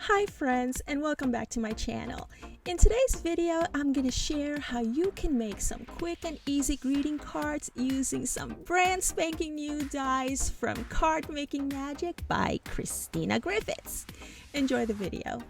Hi friends, and welcome back to my channel. In today's video, I'm going to share how you can make some quick and easy greeting cards using some brand spanking new dies from Card Making Magic by CHRISTINA Griffiths. Enjoy the video.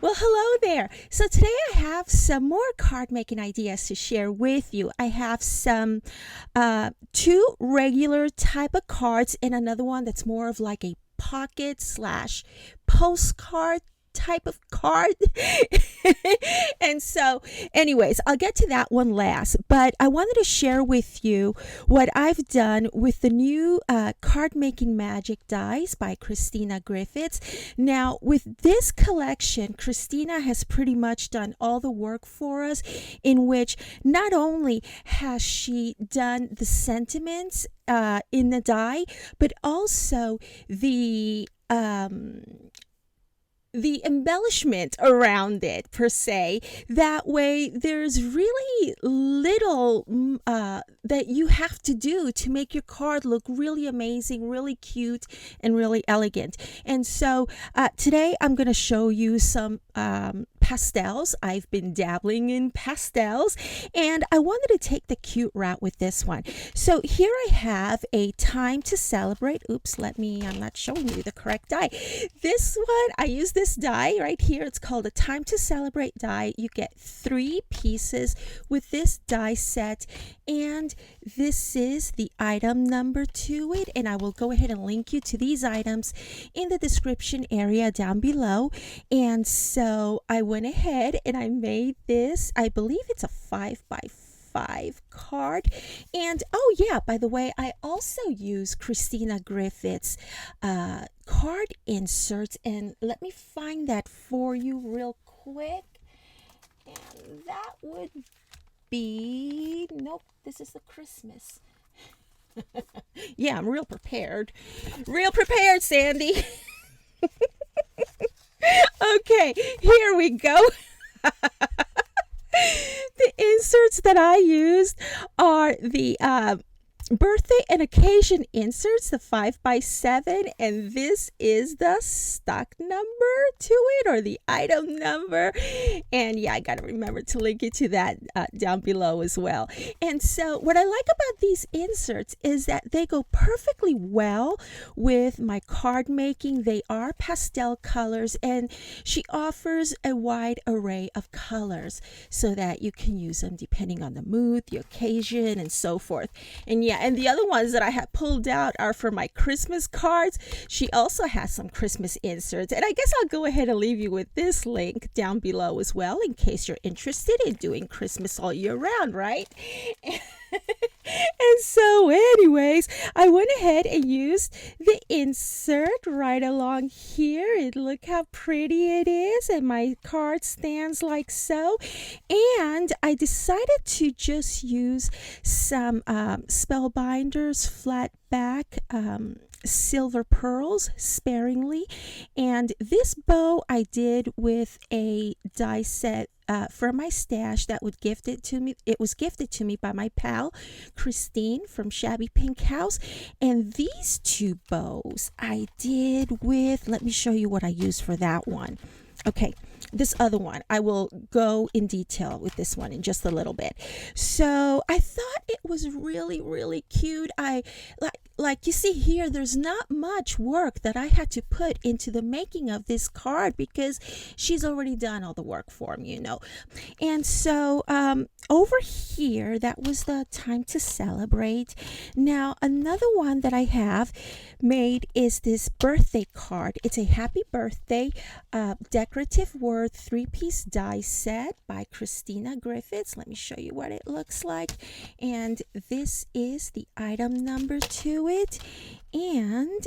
Well, hello there. So today I have some more card making ideas to share with you. I have some two regular type of cards and another one that's more of like a pocket / postcard type of card. And so anyways, I'll get to that one last, but I wanted to share with you what I've done with the new Card Making Magic dies by CHRISTINA Griffiths. Now with this collection, CHRISTINA has pretty much done all the work for us, in which not only has she done the sentiments in the die, but also the embellishment around it per se. That way there's really little that you have to do to make your card look really amazing, really cute, and really elegant. And so today I'm going to show you some pastels. I've been dabbling in pastels, and I wanted to take the cute route with this one. So here I have a Time to Celebrate. Oops, I'm not showing you the correct die. This one, I use this die right here. It's called a Time to Celebrate die. You get 3 pieces with this die set, and this is the item number to it, and I will go ahead and link you to these items in the description area down below. And so I went ahead and I made this. I believe it's a 5x5 card. And oh yeah, by the way, I also use CHRISTINA Griffiths card inserts, and let me find that for you real quick. And that would be, nope, this is the Christmas. Yeah, I'm real prepared, Sandy. Okay, here we go. The inserts that I used are the birthday and occasion inserts, the 5x7, and this is the stock number to it, or the item number. And yeah, I gotta remember to link it to that down below as well. And so what I like about these inserts is that they go perfectly well with my card making. They are pastel colors, and she offers a wide array of colors so that you can use them depending on the mood, the occasion, and so forth. And yeah, and the other ones that I have pulled out are for my Christmas cards. She also has some Christmas inserts, and I guess I'll go ahead and leave you with this link down below as well, in case you're interested in doing Christmas all year round, right? And so anyways, I went ahead and used the insert right along here, and look how pretty it is, and my card stands like so. And I decided to just use some Spellbinders flat back silver pearls sparingly, and this bow I did with a die set from my stash that would gift it to me. It was gifted to me by my pal Christine from Shabby Pink House. And these 2 bows I did with, let me show you what I used for that one. Okay, this other one, I will go in detail with this one in just a little bit. So I thought it was really cute. I like you see here, there's not much work that I had to put into the making of this card because she's already done all the work for me, you know. And so over here, that was the Time to Celebrate. Now another one that I have made is this birthday card. It's a happy birthday decorative word 3-piece die set by CHRISTINA Griffiths. Let me show you what it looks like, and this is the item number to it. And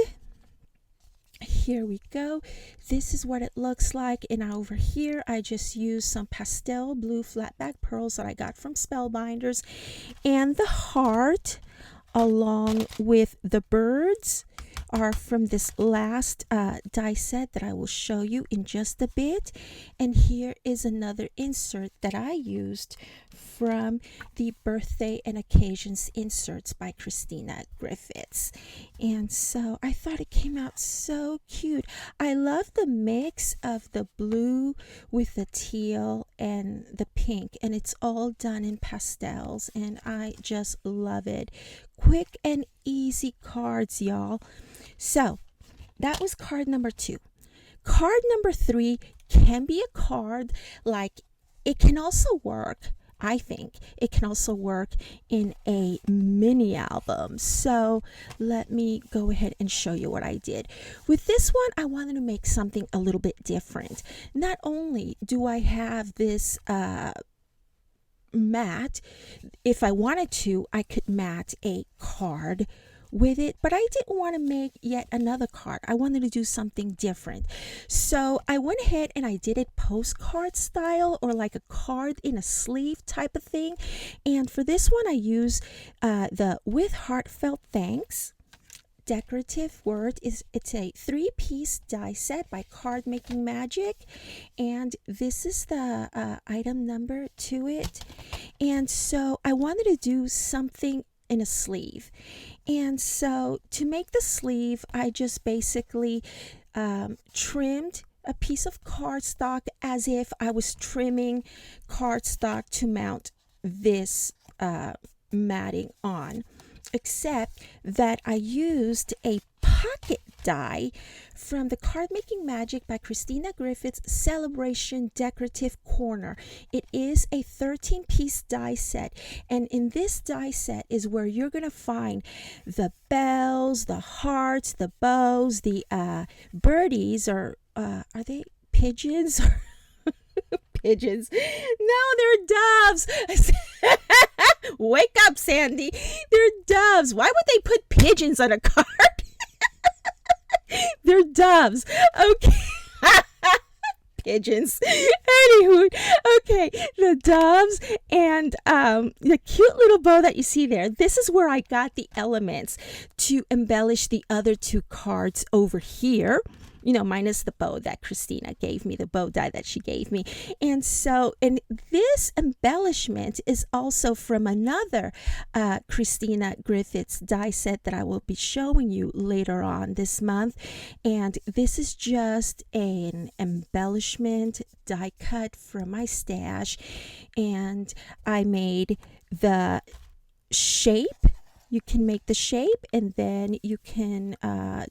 here we go. This is what it looks like. And over here I just used some pastel blue flat back pearls that I got from Spellbinders, and the heart along with the birds are from this last die set that I will show you in just a bit. And here is another insert that I used from the birthday and occasions inserts by CHRISTINA Griffiths. And so I thought it came out so cute. I love the mix of the blue with the teal and the pink, and it's all done in pastels, and I just love it. Quick and easy cards, y'all. So that was card number 2. Card number 3 can be a card, like, it can also work, I think it can also work in a mini album. So let me go ahead and show you what I did. With this one, I wanted to make something a little bit different. Not only do I have this mat, if I wanted to, I could mat a card with it, but I didn't want to make yet another card. I wanted to do something different. So I went ahead and I did it postcard style, or like a card in a sleeve type of thing. And for this one, I used the With Heartfelt Thanks decorative word. It's a 3-piece die set by Card Making Magic, and this is the item number to it. And so I wanted to do something in a sleeve, and so to make the sleeve, I just basically trimmed a piece of cardstock as if I was trimming cardstock to mount this matting on, except that I used a pocket die from the Card Making Magic by CHRISTINA Griffiths Celebration Decorative Corner. It is a 13-piece die set, and in this die set is where you're going to find the bells, the hearts, the bows, the birdies, or are they pigeons? Pigeons. No, they're doves. Wake up, Sandy. They're doves. Why would they put pigeons on a card? They're doves. Okay. Pigeons. Anywho, okay, the doves and the cute little bow that you see there. This is where I got the elements to embellish the other 2 cards over here. You know, minus the bow that CHRISTINA gave me, the bow die that she gave me. And so, and this embellishment is also from another CHRISTINA Griffiths die set that I will be showing you later on this month. And this is just an embellishment die cut from my stash. And I made the shape. You can make the shape, and then you can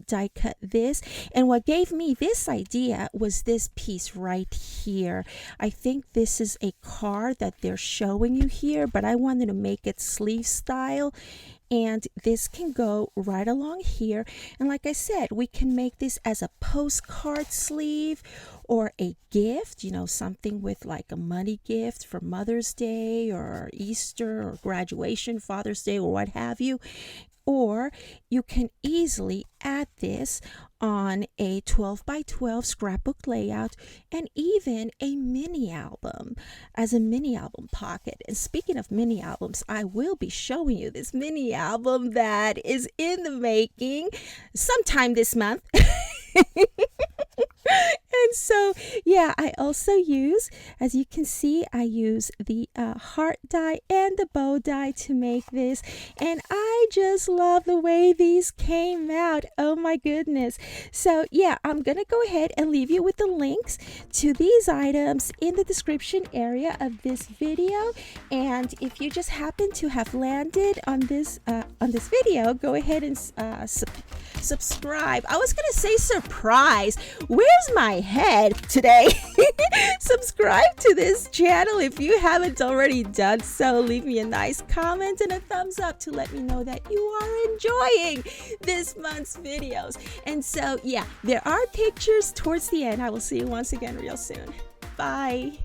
die cut this. And what gave me this idea was this piece right here. I think this is a card that they're showing you here, but I wanted to make it sleeve style. And this can go right along here. And like I said, we can make this as a postcard sleeve or a gift, you know, something with like a money gift for Mother's Day or Easter or graduation, Father's Day, or what have you. Or you can easily add this on a 12 by 12 scrapbook layout, and even a mini album as a mini album pocket. And speaking of mini albums, I will be showing you this mini album that is in the making sometime this month. And so, yeah, I also use, as you can see, I use the heart die and the bow die to make this. And I just love the way these came out. Oh my goodness. So, yeah, I'm going to go ahead and leave you with the links to these items in the description area of this video. And if you just happen to have landed on this video, go ahead and subscribe. I was going to say surprise. Where's my head today? Subscribe to this channel if you haven't already done so. Leave me a nice comment and a thumbs up to let me know that you are enjoying this month's videos. And so, yeah, there are pictures towards the end. I will see you once again real soon. Bye.